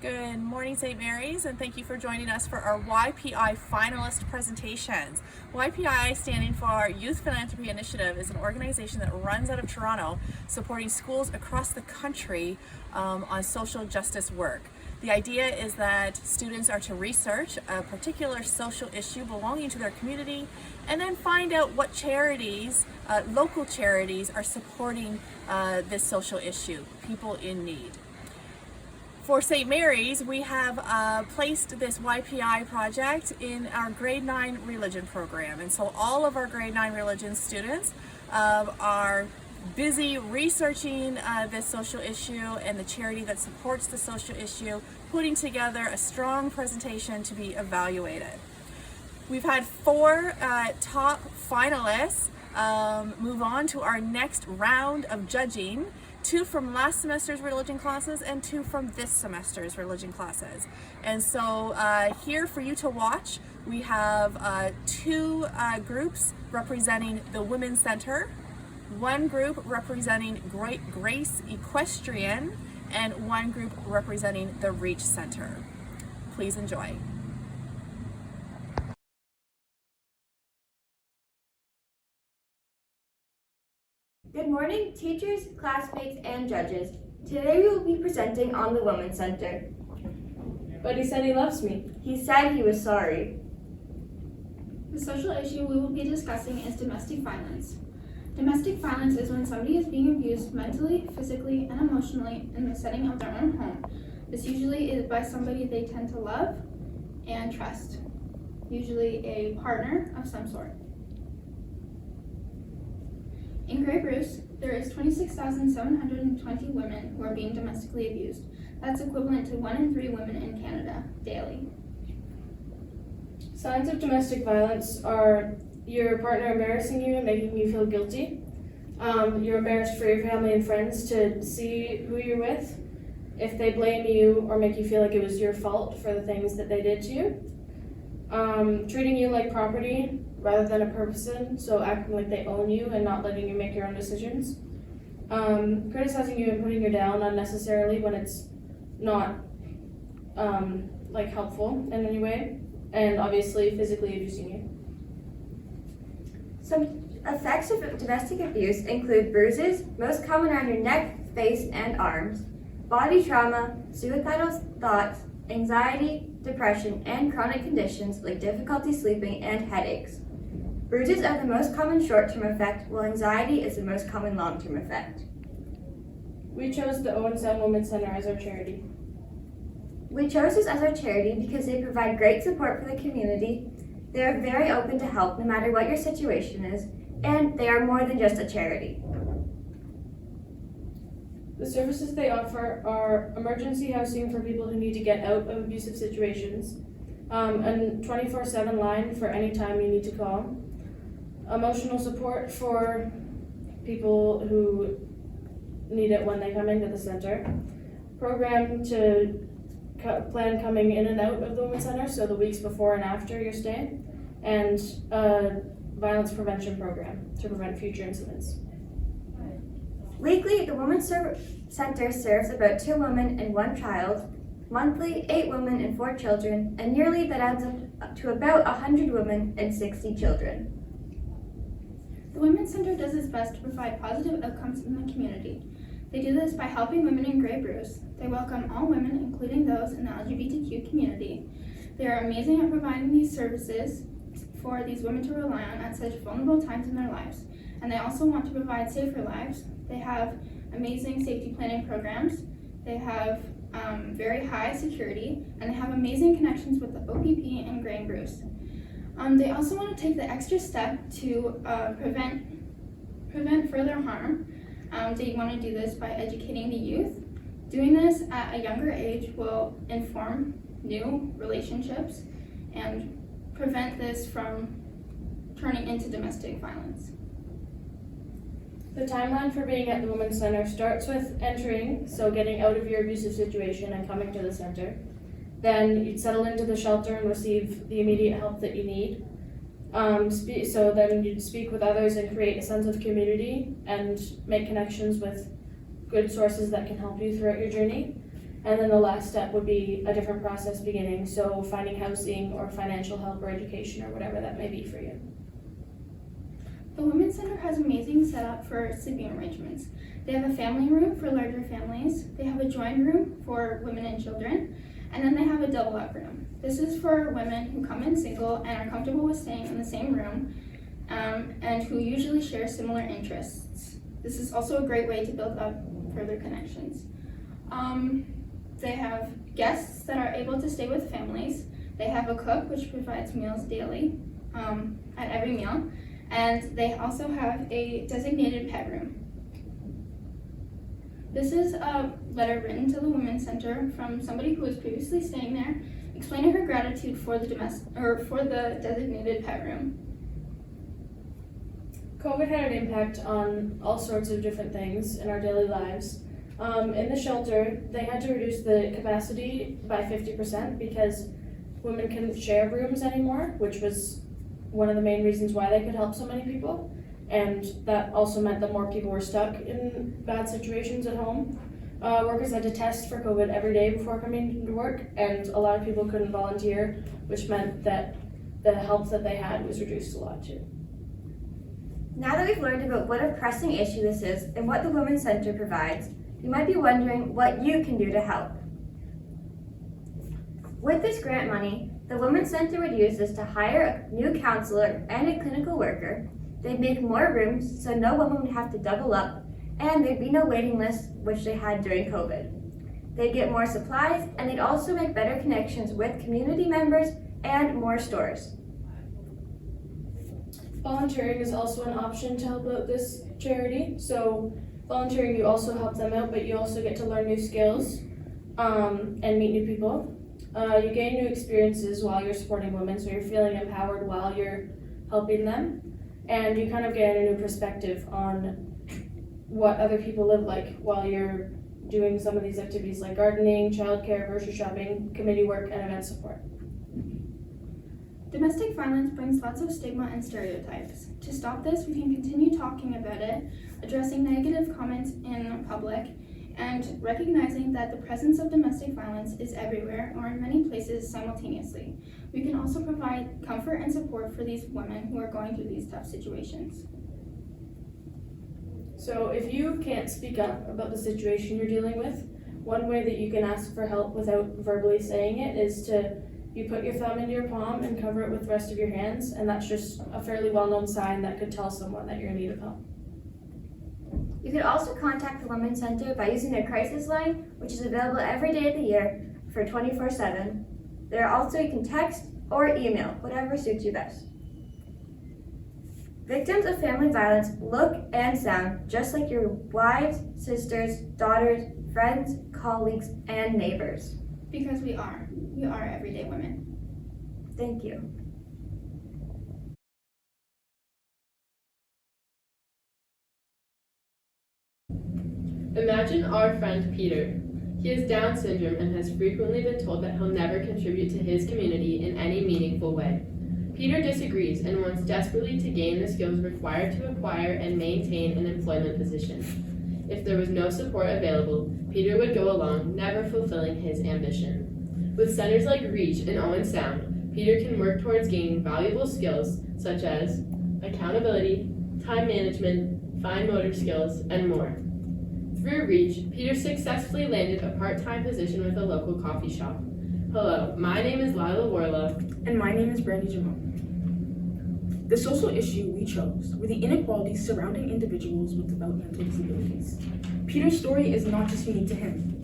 Good morning, St. Mary's, and thank you for joining us for our YPI finalist presentations. YPI, standing for Youth Philanthropy Initiative, is an organization that runs out of Toronto, supporting schools across the country on social justice work. The idea is that students are to research a particular social issue belonging to their community and then find out what charities, local charities, are supporting this social issue, people in need. For St. Mary's, we have placed this YPI project in our grade 9 religion program. And so all of our grade 9 religion students are busy researching this social issue and the charity that supports the social issue, putting together a strong presentation to be evaluated. We've had 4 top finalists move on to our next round of judging. 2 from last semester's religion classes and 2 from this semester's religion classes. And so here for you to watch, we have 2 groups representing the Women's Center, 1 group representing Great Grace Equestrian, and 1 group representing the Reach Center. Please enjoy. Good morning, teachers, classmates, and judges. Today we will be presenting on the Women's Center. But he said he loves me. He said he was sorry. The social issue we will be discussing is domestic violence. Domestic violence is when somebody is being abused mentally, physically, and emotionally in the setting of their own home. This usually is by somebody they tend to love and trust, usually a partner of some sort. In Grey Bruce, there is 26,720 women who are being domestically abused. That's equivalent to 1 in 3 women in Canada daily. Signs of domestic violence are your partner embarrassing you and making you feel guilty. You're embarrassed for your family and friends to see who you're with. If they blame you or make you feel like it was your fault for the things that they did to you. Treating you like property rather than a person, so acting like they own you and not letting you make your own decisions. Criticizing you and putting you down unnecessarily when it's not helpful in any way, and obviously physically abusing you. Some effects of domestic abuse include bruises, most common around your neck, face, and arms, body trauma, suicidal thoughts, anxiety, depression, and chronic conditions like difficulty sleeping and headaches. Bruises are the most common short-term effect, while anxiety is the most common long-term effect. We chose the Owen Sound Women's Center as our charity. We chose this as our charity because they provide great support for the community. They are very open to help no matter what your situation is, and they are more than just a charity. The services they offer are emergency housing for people who need to get out of abusive situations, a 24/7 line for any time you need to call, emotional support for people who need it when they come into the center, program to plan coming in and out of the Women's Center, so the weeks before and after your stay, and a violence prevention program to prevent future incidents. Weekly, the Women's Center serves about 2 women and 1 child. Monthly, 8 women and 4 children, and yearly that adds up to about 100 women and 60 children. The Women's Center does its best to provide positive outcomes in the community. They do this by helping women in Grey Bruce. They welcome all women, including those in the LGBTQ community. They are amazing at providing these services for these women to rely on at such vulnerable times in their lives. And they also want to provide safer lives. They have amazing safety planning programs. They have very high security, and they have amazing connections with the OPP and Grey Bruce. They also want to take the extra step to prevent further harm. They want to do this by educating the youth. Doing this at a younger age will inform new relationships and prevent this from turning into domestic violence. The timeline for being at the Women's Center starts with entering, so getting out of your abusive situation and coming to the center. Then you'd settle into the shelter and receive the immediate help that you need. So then you'd speak with others and create a sense of community and make connections with good sources that can help you throughout your journey. And then the last step would be a different process beginning, so finding housing or financial help or education or whatever that may be for you. The Women's Center has amazing setup for sleeping arrangements. They have a family room for larger families, they have a joined room for women and children, and then they have a double up room. This is for women who come in single and are comfortable with staying in the same room and who usually share similar interests. This is also a great way to build up further connections. They have guests that are able to stay with families. They have a cook which provides meals daily at every meal. And they also have a designated pet room. This is a letter written to the Women's Center from somebody who was previously staying there, explaining her gratitude for the designated pet room. COVID had an impact on all sorts of different things in our daily lives. In the shelter, they had to reduce the capacity by 50% because women couldn't share rooms anymore, which was one of the main reasons why they could help so many people. And that also meant that more people were stuck in bad situations at home. Workers had to test for COVID every day before coming to work, and a lot of people couldn't volunteer, which meant that the help that they had was reduced a lot too. Now that we've learned about what a pressing issue this is and what the Women's Center provides, you might be wondering what you can do to help. With this grant money, the Women's Center would use this to hire a new counselor and a clinical worker. They'd make more rooms so no woman would have to double up, and there'd be no waiting list, which they had during COVID. They'd get more supplies, and they'd also make better connections with community members and more stores. Volunteering is also an option to help out this charity. So volunteering, you also help them out, but you also get to learn new skills and meet new people. You gain new experiences while you're supporting women, so you're feeling empowered while you're helping them. And you kind of get a new perspective on what other people live like while you're doing some of these activities like gardening, childcare, grocery shopping, committee work, and event support. Domestic violence brings lots of stigma and stereotypes. To stop this, we can continue talking about it, addressing negative comments in public, and recognizing that the presence of domestic violence is everywhere or in many places simultaneously. We can also provide comfort and support for these women who are going through these tough situations. So if you can't speak up about the situation you're dealing with, one way that you can ask for help without verbally saying it is you put your thumb into your palm and cover it with the rest of your hands, and that's just a fairly well-known sign that could tell someone that you're in need of help. You could also contact the Women's Center by using their crisis line, which is available every day of the year for 24/7. There are also, you can text or email, whatever suits you best. Victims of family violence look and sound just like your wives, sisters, daughters, friends, colleagues, and neighbors. Because we are everyday women. Thank you. Imagine our friend Peter. He has Down syndrome and has frequently been told that he'll never contribute to his community in any meaningful way. Peter disagrees and wants desperately to gain the skills required to acquire and maintain an employment position. If there was no support available, Peter would go along, never fulfilling his ambition. With centers like REACH and Owen Sound, Peter can work towards gaining valuable skills such as accountability, time management, fine motor skills, and more. Through REACH, Peter successfully landed a part-time position with a local coffee shop. Hello, my name is Lila Warla. And my name is Brandy Jamon. The social issue we chose were the inequalities surrounding individuals with developmental disabilities. Peter's story is not just unique to him.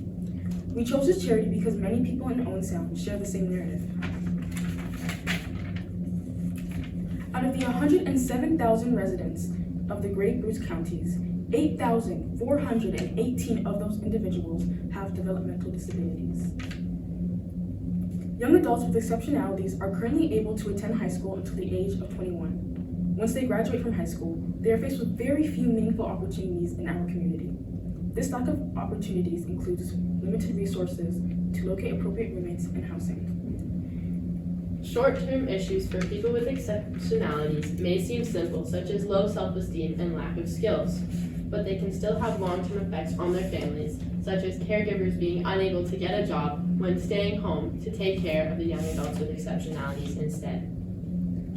We chose this charity because many people in Owen Sound share the same narrative. Out of the 107,000 residents of the Great Bruce counties, 8,418 of those individuals have developmental disabilities. Young adults with exceptionalities are currently able to attend high school until the age of 21. Once they graduate from high school, they are faced with very few meaningful opportunities in our community. This lack of opportunities includes limited resources to locate appropriate roommates and housing. Short-term issues for people with exceptionalities may seem simple, such as low self-esteem and lack of skills, but they can still have long-term effects on their families, such as caregivers being unable to get a job when staying home to take care of the young adults with exceptionalities instead.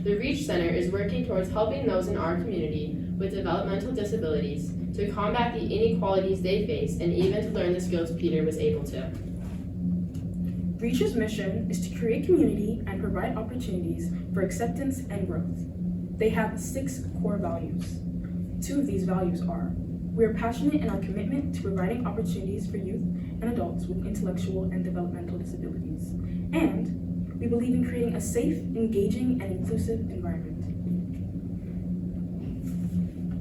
The REACH Center is working towards helping those in our community with developmental disabilities to combat the inequalities they face and even to learn the skills Peter was able to. REACH's mission is to create community and provide opportunities for acceptance and growth. They have 6 core values. 2 of these values are: we are passionate in our commitment to providing opportunities for youth and adults with intellectual and developmental disabilities, and we believe in creating a safe, engaging, and inclusive environment.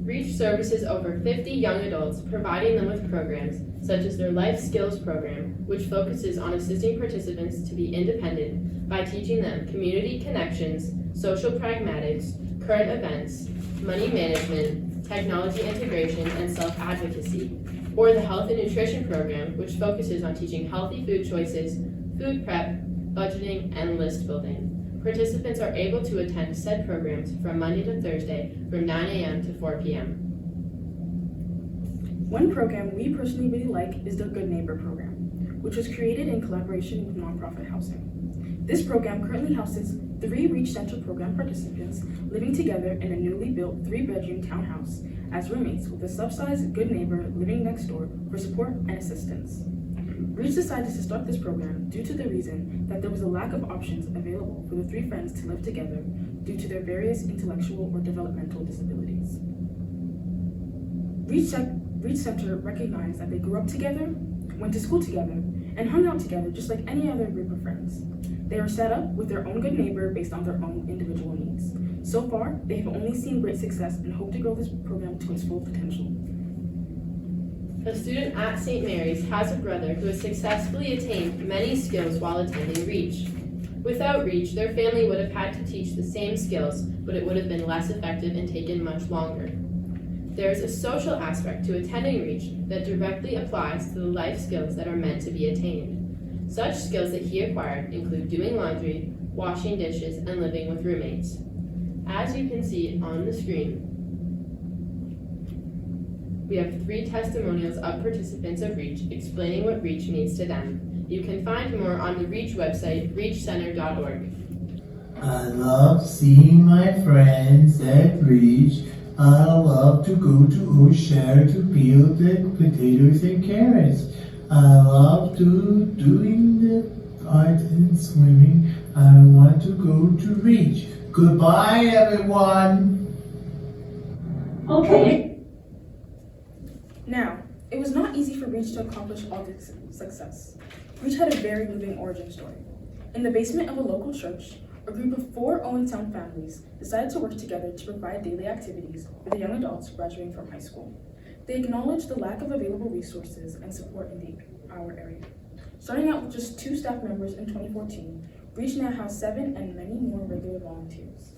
REACH services over 50 young adults, providing them with programs such as their Life Skills program, which focuses on assisting participants to be independent by teaching them community connections, social pragmatics, current events, money management, technology integration, and self-advocacy, or the Health and Nutrition program, which focuses on teaching healthy food choices, food prep, budgeting, and list building. Participants are able to attend said programs from Monday to Thursday from 9 a.m. to 4 p.m. One program we personally really like is the Good Neighbor program, which was created in collaboration with Nonprofit Housing. This program currently houses 3 REACH Center program participants living together in a newly built 3-bedroom townhouse as roommates with a subsidized Good Neighbor living next door for support and assistance. REACH decided to start this program due to the reason that there was a lack of options available for the 3 friends to live together due to their various intellectual or developmental disabilities. REACH Center recognized that they grew up together, went to school together, and hung out together just like any other group of friends. They are set up with their own good neighbor based on their own individual needs. So far, they have only seen great success and hope to grow this program to its full potential. A student at St. Mary's has a brother who has successfully attained many skills while attending REACH. Without REACH, their family would have had to teach the same skills, but it would have been less effective and taken much longer. There is a social aspect to attending REACH that directly applies to the life skills that are meant to be attained. Such skills that he acquired include doing laundry, washing dishes, and living with roommates. As you can see on the screen, we have 3 testimonials of participants of REACH explaining what REACH means to them. You can find more on the REACH website, reachcenter.org. I love seeing my friends at REACH. I love to go to O'Share to peel the potatoes and carrots. I love doing the art and swimming. I want to go to REACH. Goodbye, everyone. Okay. Now, it was not easy for REACH to accomplish all this success. REACH had a very moving origin story. In the basement of a local church, a group of 4 Owentown families decided to work together to provide daily activities for the young adults graduating from high school. They acknowledged the lack of available resources and support in our area. Starting out with just 2 staff members in 2014, REACH now has 7 and many more regular volunteers.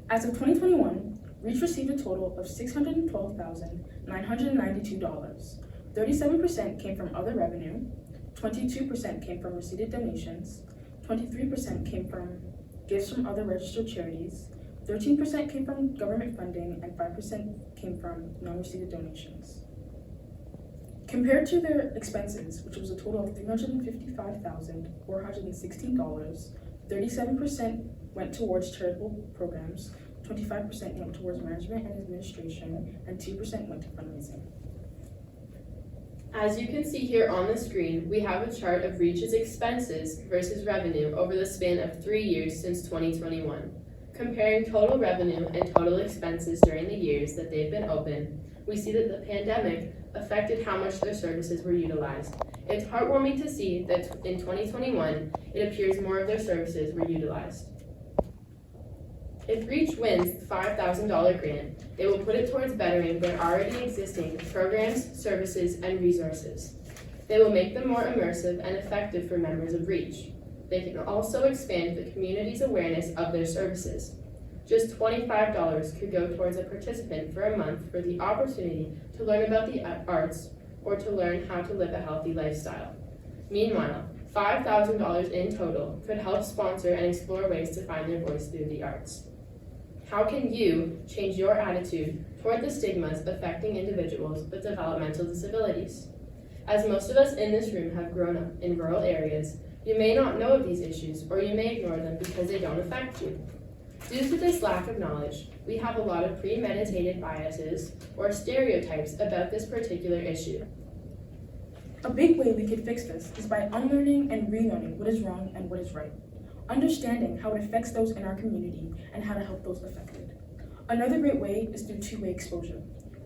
As of 2021, REACH received a total of $612,992. 37% came from other revenue, 22% came from receipted donations, 23% came from gifts from other registered charities, 13% came from government funding, and 5% came from non-receipted donations. Compared to their expenses, which was a total of $355,416, 37% went towards charitable programs, 25% went towards management and administration, and 2% went to fundraising. As you can see here on the screen, we have a chart of REACH's expenses versus revenue over the span of 3 years since 2021. Comparing total revenue and total expenses during the years that they've been open, we see that the pandemic affected how much their services were utilized. It's heartwarming to see that in 2021, it appears more of their services were utilized. If REACH wins the $5,000 grant, they will put it towards bettering their already existing programs, services, and resources. They will make them more immersive and effective for members of REACH. They can also expand the community's awareness of their services. Just $25 could go towards a participant for a month for the opportunity to learn about the arts or to learn how to live a healthy lifestyle. Meanwhile, $5,000 in total could help sponsor and explore ways to find their voice through the arts. How can you change your attitude toward the stigmas affecting individuals with developmental disabilities? As most of us in this room have grown up in rural areas, you may not know of these issues, or you may ignore them because they don't affect you. Due to this lack of knowledge, we have a lot of premeditated biases or stereotypes about this particular issue. A big way we could fix this is by unlearning and relearning what is wrong and what is right, understanding how it affects those in our community and how to help those affected. Another great way is through two-way exposure.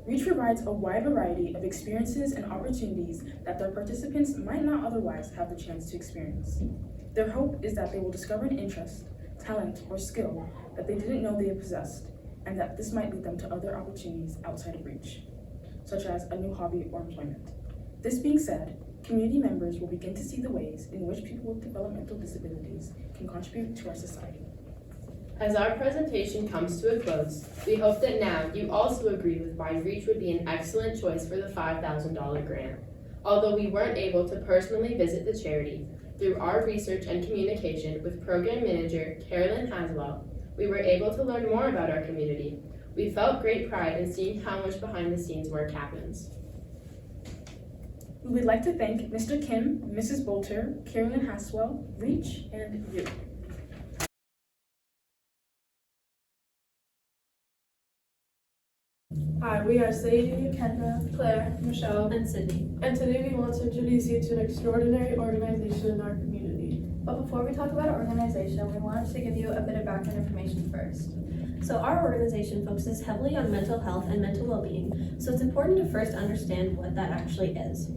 REACH provides a wide variety of experiences and opportunities that their participants might not otherwise have the chance to experience. Their hope is that they will discover an interest, talent, or skill that they didn't know they possessed, and that this might lead them to other opportunities outside of REACH, such as a new hobby or employment. This being said, community members will begin to see the ways in which people with developmental disabilities can contribute to our society. As our presentation comes to a close, we hope that now you also agree with why REACH would be an excellent choice for the $5,000 grant. Although we weren't able to personally visit the charity, through our research and communication with Program Manager Carolyn Haswell, we were able to learn more about our community. We felt great pride in seeing how much behind the scenes work happens. We would like to thank Mr. Kim, Mrs. Bolter, Carolyn Haswell, REACH, and you. Hi, we are Sadie, Kendra, Claire, Michelle, And Sydney. and today we want to introduce you to an extraordinary organization in our community. But before we talk about our organization, we wanted to give you a bit of background information first. So our organization focuses heavily on mental health and mental well-being, so it's important to first understand what that actually is.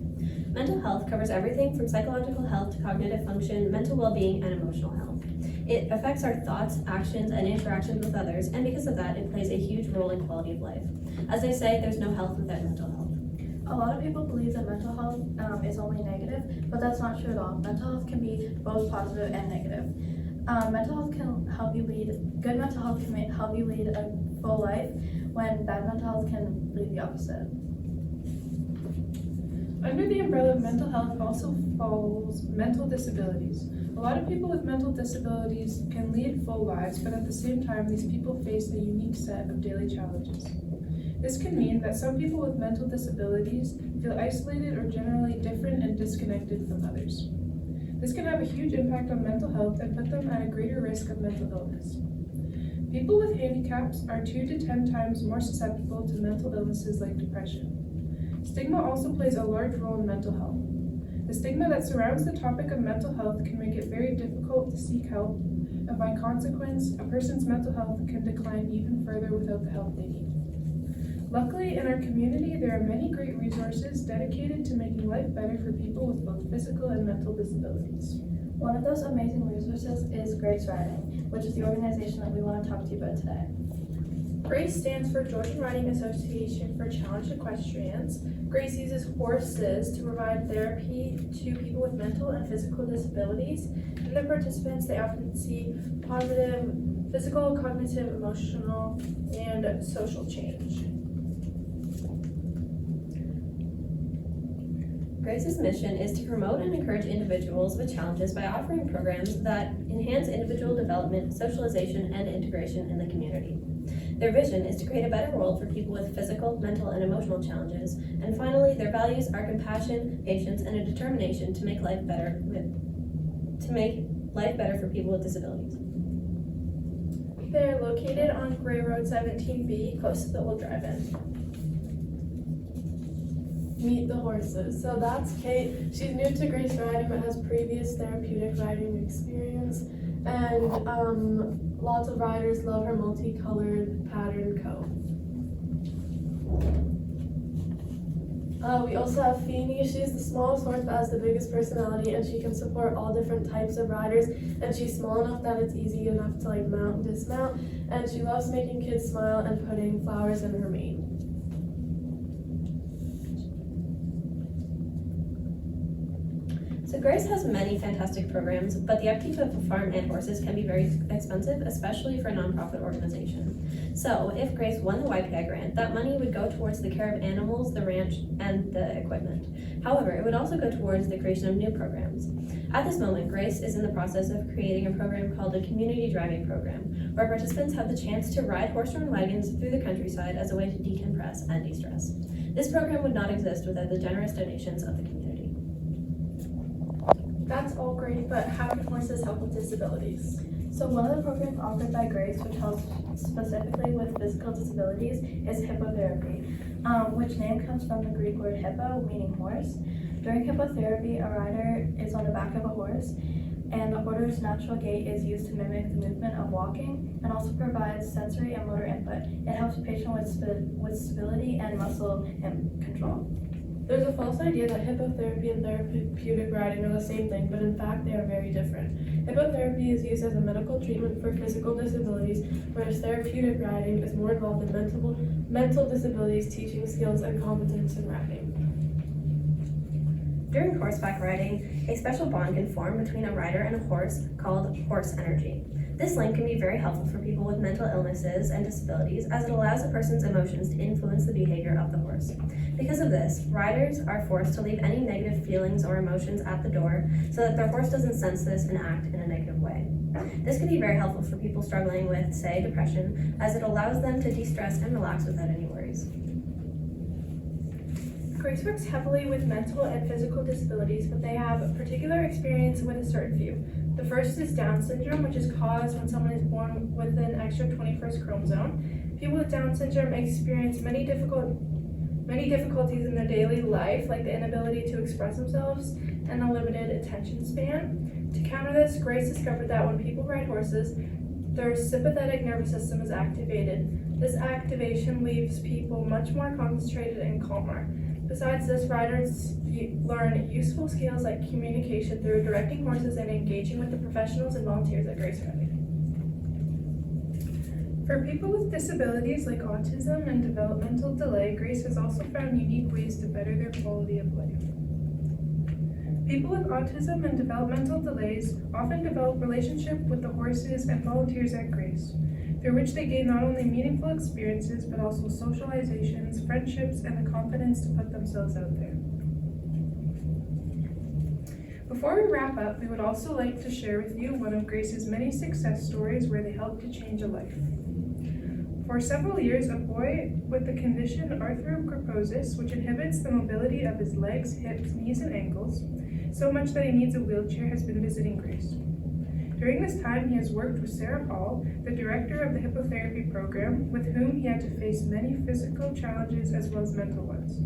Mental health covers everything from psychological health to cognitive function, mental well-being, and emotional health. It affects our thoughts, actions, and interactions with others, and because of that, it plays a huge role in quality of life. As they say, there's no health without mental health. A lot of people believe that mental health is only negative, but that's not true at all. Mental health can be both positive and negative. Mental health can help you lead, good mental health can help you lead a full life, when bad mental health can lead the opposite. Under the umbrella of mental health also falls mental disabilities. A lot of people with mental disabilities can lead full lives, but at the same time, these people face a unique set of daily challenges. This can mean that some people with mental disabilities feel isolated or generally different and disconnected from others. This can have a huge impact on mental health and put them at a greater risk of mental illness. People with handicaps are 2 to 10 times more susceptible to mental illnesses like depression. Stigma also plays a large role in mental health. The stigma that surrounds the topic of mental health can make it very difficult to seek help, and by consequence, a person's mental health can decline even further without the help they need. Luckily, in our community, there are many great resources dedicated to making life better for people with both physical and mental disabilities. One of those amazing resources is Grace Riding, which is the organization that we want to talk to you about today. GRACE stands for Georgian Riding Association for Challenged Equestrians. GRACE uses horses to provide therapy to people with mental and physical disabilities. And the participants, they often see positive physical, cognitive, emotional, and social change. Grace's mission is to promote and encourage individuals with challenges by offering programs that enhance individual development, socialization, and integration in the community. Their vision is to create a better world for people with physical, mental, and emotional challenges. And finally, their values are compassion, patience, and a determination to make life better for people with disabilities. They're located on Gray Road 17B, close to the old drive-in. Meet the horses. So that's Kate. She's new to Grace Riding but has previous therapeutic riding experience. And lots of riders love her multicolored pattern coat. We also have Feeny. She's the smallest horse but has the biggest personality, and she can support all different types of riders. And she's small enough that it's easy enough to like mount and dismount. And she loves making kids smile and putting flowers in her mane. So Grace has many fantastic programs, but the upkeep of a farm and horses can be very expensive, especially for a nonprofit organization. So, if Grace won the YPI grant, that money would go towards the care of animals, the ranch, and the equipment. However, it would also go towards the creation of new programs. At this moment, Grace is in the process of creating a program called a community driving program, where participants have the chance to ride horse-drawn wagons through the countryside as a way to decompress and de-stress. This program would not exist without the generous donations of the community. That's all great, but how can horses help with disabilities? So one of the programs offered by Grace, which helps specifically with physical disabilities, is hippotherapy, which name comes from the Greek word hippo, meaning horse. During hippotherapy, a rider is on the back of a horse, and the horse's natural gait is used to mimic the movement of walking, and also provides sensory and motor input. It helps the patient with stability and muscle and control. There's a false idea that hippotherapy and therapeutic riding are the same thing, but in fact they are very different. Hippotherapy is used as a medical treatment for physical disabilities, whereas therapeutic riding is more involved in mental disabilities, teaching skills and competence in riding. During horseback riding, a special bond can form between a rider and a horse called horse energy. This link can be very helpful for people with mental illnesses and disabilities, as it allows a person's emotions to influence the behavior of the horse. Because of this, riders are forced to leave any negative feelings or emotions at the door so that their horse doesn't sense this and act in a negative way. This can be very helpful for people struggling with, say, depression, as it allows them to de-stress and relax without any worries. Grace works heavily with mental and physical disabilities, but they have a particular experience with a certain few. The first is Down syndrome, which is caused when someone is born with an extra 21st chromosome. People with Down syndrome experience many difficulties in their daily life, like the inability to express themselves and a limited attention span. To counter this, Grace discovered that when people ride horses, their sympathetic nervous system is activated. This activation leaves people much more concentrated and calmer. Besides this, riders learn useful skills like communication through directing horses and engaging with the professionals and volunteers at Grace Riding. For people with disabilities like autism and developmental delay, Grace has also found unique ways to better their quality of life. People with autism and developmental delays often develop relationship with the horses and volunteers at Grace, through which they gain not only meaningful experiences, but also socializations, friendships, and the confidence to put themselves out there. Before we wrap up, we would also like to share with you one of Grace's many success stories where they helped to change a life. For several years, a boy with the condition arthrogryposis, which inhibits the mobility of his legs, hips, knees, and ankles, so much that he needs a wheelchair, has been visiting Grace. During this time, he has worked with Sarah Hall, the director of the hippotherapy program, with whom he had to face many physical challenges as well as mental ones.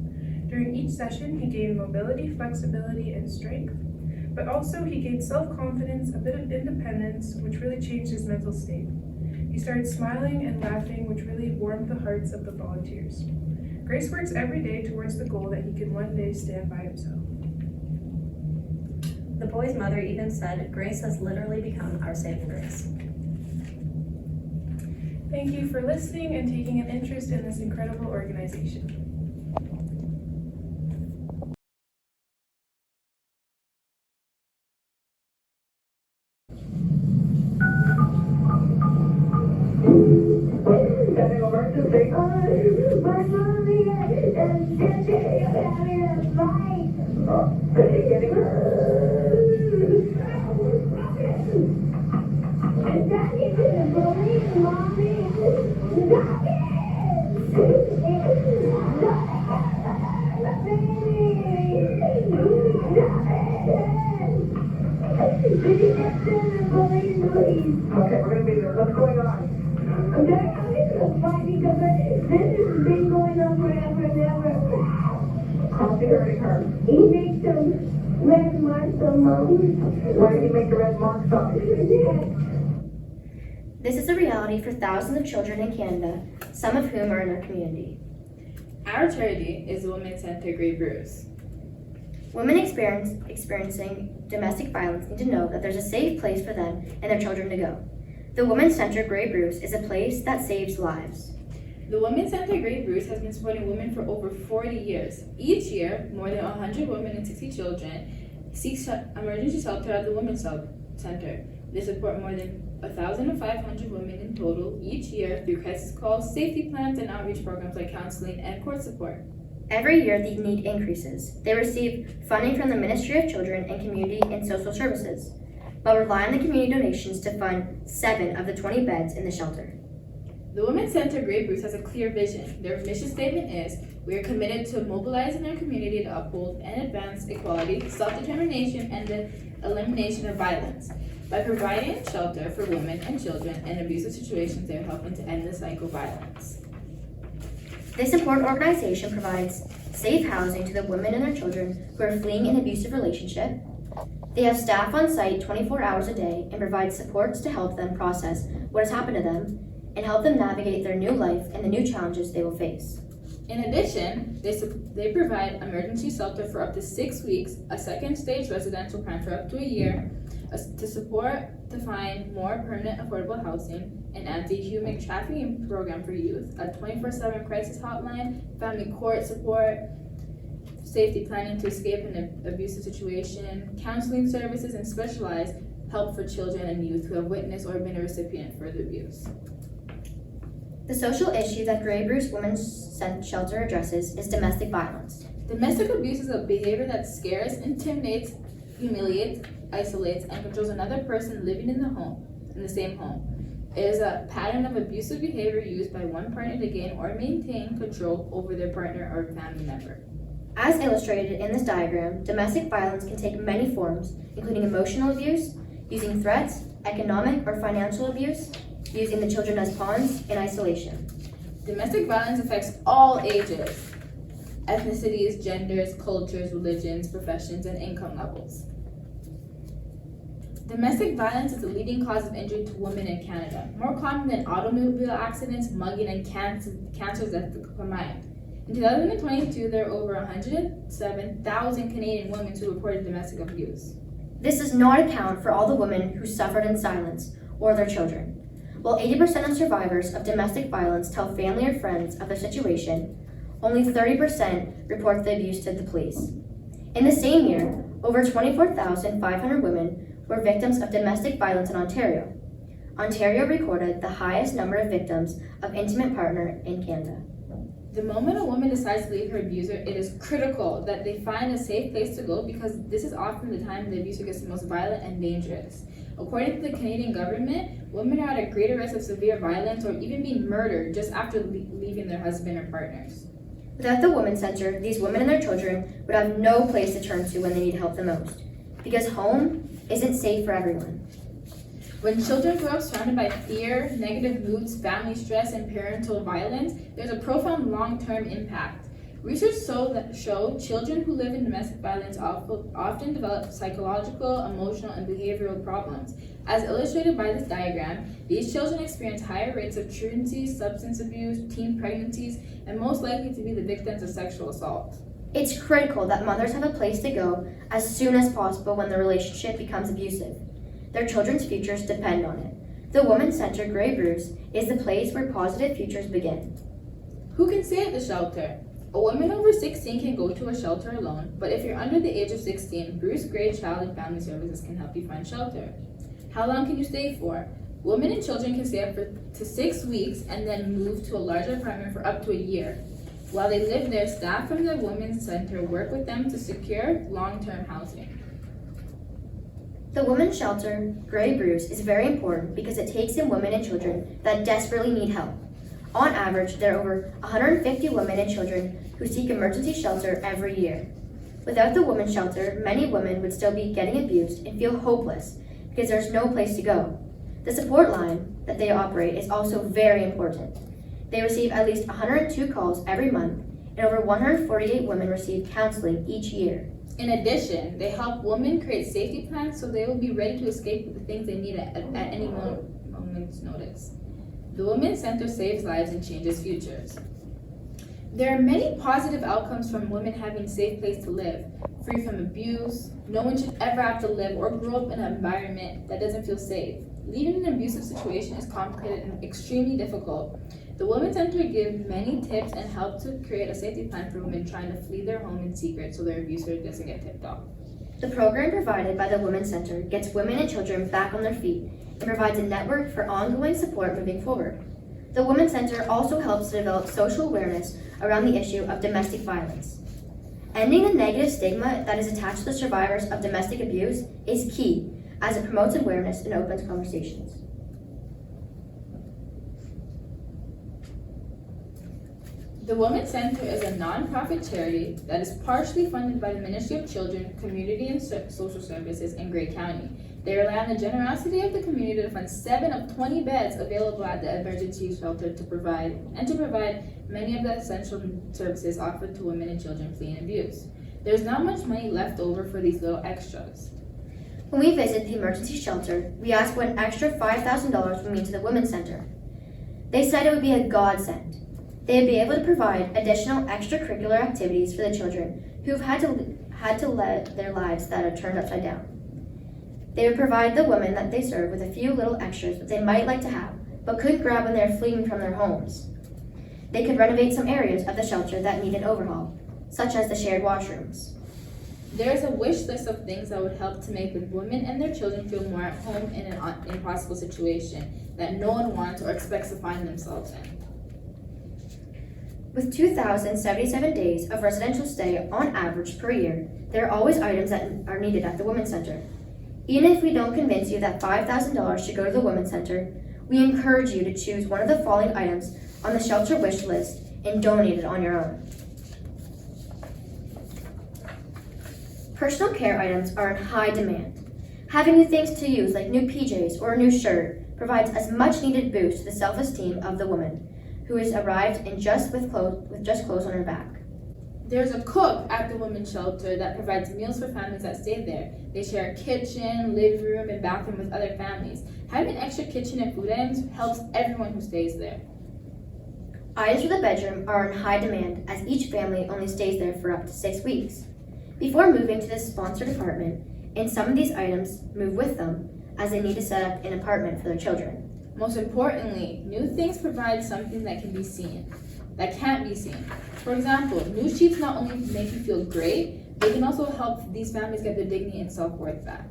During each session, he gained mobility, flexibility, and strength, but also he gained self-confidence, a bit of independence, which really changed his mental state. He started smiling and laughing, which really warmed the hearts of the volunteers. Grace works every day towards the goal that he can one day stand by himself. The boy's mother even said, "Grace has literally become our saving grace." Thank you for listening and taking an interest in this incredible organization. Okay, we're gonna be there. What's going on? This has been going on forever and ever. How's he hurting her? He makes some red marks on Mom. Why did he make the red marks on her? This is a reality for thousands of children in Canada, some of whom are in our community. Our charity is the Women's Centre Grey Bruce. Women experiencing domestic violence need to know that there's a safe place for them and their children to go. The Women's Centre Grey Bruce is a place that saves lives. The Women's Centre Grey Bruce has been supporting women for over 40 years. Each year, more than 100 women and 60 children seeks emergency shelter at the Women's Center. They support more than 1,500 women in total each year through crisis calls, safety plans, and outreach programs like counseling and court support. Every year, the need increases. They receive funding from the Ministry of Children and Community and Social Services, but rely on the community donations to fund 7 of the 20 beds in the shelter. The Women's Center Grey Bruce has a clear vision. Their mission statement is, "We are committed to mobilizing our community to uphold and advance equality, self-determination, and the elimination of violence. By providing shelter for women and children in abusive situations, they are helping to end the cycle of violence." This important organization provides safe housing to the women and their children who are fleeing an abusive relationship. They have staff on site 24 hours a day and provide supports to help them process what has happened to them and help them navigate their new life and the new challenges they will face. In addition, they provide emergency shelter for up to 6 weeks, a second stage residential plan for up to a year, to support to find more permanent affordable housing, an anti-human trafficking program for youth, a 24/7 crisis hotline, family court support, safety planning to escape an abusive situation, counseling services, and specialized help for children and youth who have witnessed or been a recipient for the abuse. The social issue that Grey Bruce Women's Shelter addresses is domestic violence. Domestic abuse is a behavior that scares, intimidates, humiliates, isolates, and controls another person living in the same home. It is a pattern of abusive behavior used by one partner to gain or maintain control over their partner or family member. As illustrated in this diagram, domestic violence can take many forms, including emotional abuse, using threats, economic or financial abuse, using the children as pawns, and isolation. Domestic violence affects all ages, ethnicities, genders, cultures, religions, professions, and income levels. Domestic violence is the leading cause of injury to women in Canada, more common than automobile accidents, mugging, and cancer deaths combined. In 2022, there were over 107,000 Canadian women who reported domestic abuse. This does not account for all the women who suffered in silence or their children. While 80% of survivors of domestic violence tell family or friends of their situation, only 30% report the abuse to the police. In the same year, over 24,500 women were victims of domestic violence in Ontario. Ontario recorded the highest number of victims of intimate partner in Canada. The moment a woman decides to leave her abuser, it is critical that they find a safe place to go because this is often the time the abuser gets the most violent and dangerous. According to the Canadian government, women are at a greater risk of severe violence or even being murdered just after leaving their husband or partners. Without the Women's Center, these women and their children would have no place to turn to when they need help the most, because home isn't safe for everyone. When children grow up surrounded by fear, negative moods, family stress, and parental violence, there's a profound long-term impact. Research show children who live in domestic violence often develop psychological, emotional, and behavioral problems. As illustrated by this diagram, these children experience higher rates of truancy, substance abuse, teen pregnancies, and most likely to be the victims of sexual assault. It's critical that mothers have a place to go as soon as possible when the relationship becomes abusive. Their children's futures depend on it. The Women's Center Grey Bruce is the place where positive futures begin. Who can stay at the shelter? A woman over 16 can go to a shelter alone, but if you're under the age of 16, Bruce Grey Child and Family Services can help you find shelter. How long can you stay for? Women and children can stay up to 6 weeks and then move to a larger apartment for up to a year. While they live there, staff from the Women's Center work with them to secure long-term housing. The Women's Shelter Grey Bruce is very important because it takes in women and children that desperately need help. On average, there are over 150 women and children who seek emergency shelter every year. Without the Women's Shelter, many women would still be getting abused and feel hopeless because there's no place to go. The support line that they operate is also very important. They receive at least 102 calls every month, and over 148 women receive counseling each year. In addition, they help women create safety plans so they will be ready to escape with the things they need at any moment's notice. The Women's Center saves lives and changes futures. There are many positive outcomes from women having a safe place to live, free from abuse. No one should ever have to live or grow up in an environment that doesn't feel safe. Leaving an abusive situation is complicated and extremely difficult. The Women's Center gives many tips and help to create a safety plan for women trying to flee their home in secret so their abuser doesn't get tipped off. The program provided by the Women's Center gets women and children back on their feet and provides a network for ongoing support moving forward. The Women's Center also helps to develop social awareness around the issue of domestic violence. Ending the negative stigma that is attached to the survivors of domestic abuse is key, as it promotes awareness and opens conversations. The Women's Center is a nonprofit charity that is partially funded by the Ministry of Children, Community and Social Services in Grey County. They rely on the generosity of the community to fund 7 of 20 beds available at the emergency shelter to provide many of the essential services offered to women and children fleeing abuse. There's not much money left over for these little extras. When we visit the emergency shelter, we asked what an extra $5,000 would mean to the Women's Center. They said it would be a godsend. They would be able to provide additional extracurricular activities for the children who've had to let their lives that are turned upside down. They would provide the women that they serve with a few little extras that they might like to have, but couldn't grab when they're fleeing from their homes. They could renovate some areas of the shelter that needed overhaul, such as the shared washrooms. There is a wish list of things that would help to make the women and their children feel more at home in an impossible situation that no one wants or expects to find themselves in. With 2,077 days of residential stay on average per year, there are always items that are needed at the Women's Center. Even if we don't convince you that $5,000 should go to the Women's Center, we encourage you to choose one of the following items on the shelter wish list and donate it on your own. Personal care items are in high demand. Having new things to use like new PJs or a new shirt provides as much needed boost to the self-esteem of the woman who has arrived in just clothes on her back. There's a cook at the women's shelter that provides meals for families that stay there. They share a kitchen, living room, and bathroom with other families. Having extra kitchen and food items helps everyone who stays there. Items for the bedroom are in high demand as each family only stays there for up to 6 weeks. Before moving to this sponsored apartment, and some of these items move with them as they need to set up an apartment for their children. Most importantly, new things provide something that can't be seen. For example, new sheets not only make you feel great, they can also help these families get their dignity and self-worth back.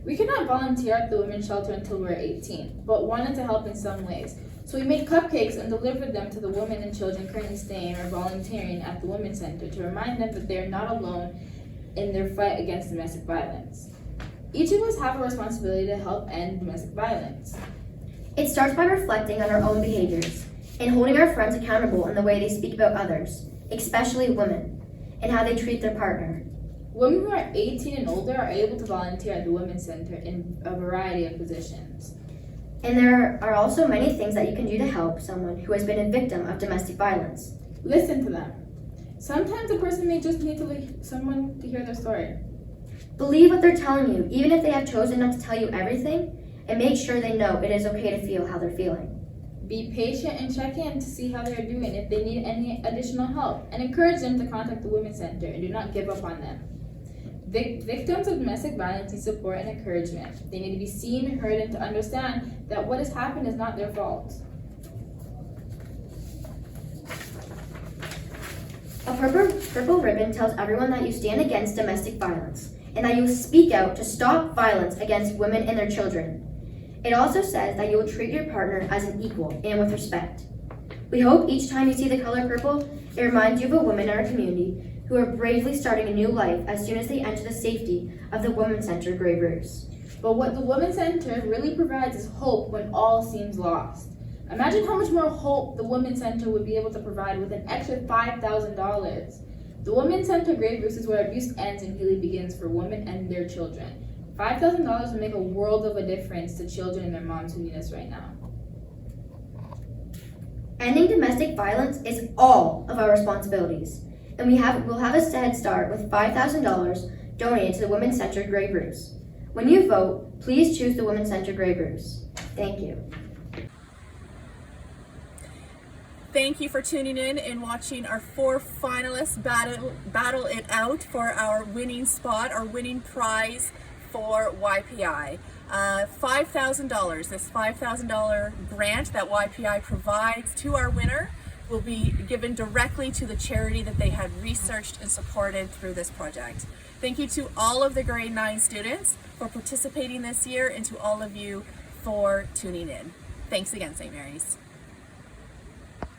We could not volunteer at the women's shelter until we were 18, but wanted to help in some ways. So we made cupcakes and delivered them to the women and children currently staying or volunteering at the Women's Center to remind them that they are not alone in their fight against domestic violence. Each of us have a responsibility to help end domestic violence. It starts by reflecting on our own behaviors and holding our friends accountable in the way they speak about others, especially women, and how they treat their partner. Women who are 18 and older are able to volunteer at the Women's Center in a variety of positions. And there are also many things that you can do to help someone who has been a victim of domestic violence. Listen to them. Sometimes a person may just need someone to hear their story. Believe what they're telling you, even if they have chosen not to tell you everything, and make sure they know it is okay to feel how they're feeling. Be patient and check in to see how they're doing if they need any additional help, and encourage them to contact the Women's Center and do not give up on them. Victims of domestic violence need support and encouragement. They need to be seen, heard, and to understand that what has happened is not their fault. A purple ribbon tells everyone that you stand against domestic violence and that you will speak out to stop violence against women and their children. It also says that you will treat your partner as an equal and with respect. We hope each time you see the color purple, it reminds you of a woman in our community who are bravely starting a new life as soon as they enter the safety of the Women's Center Grey Roos. But what the Women's Center really provides is hope when all seems lost. Imagine how much more hope the Women's Center would be able to provide with an extra $5,000. The Women's Center Grey Roos is where abuse ends and healing begins for women and their children. $5,000 would make a world of a difference to children and their moms who need us right now. Ending domestic violence is all of our responsibilities, and we'll have a head start with $5,000 donated to the Women's Center Grey Roos. When you vote, please choose the Women's Center Grey Roos. Thank you. Thank you for tuning in and watching our 4 finalists battle it out for our winning spot, our winning prize for YPI. $5,000, this $5,000 grant that YPI provides to our winner will be given directly to the charity that they had researched and supported through this project. Thank you to all of the grade 9 students for participating this year and to all of you for tuning in. Thanks again, St. Mary's.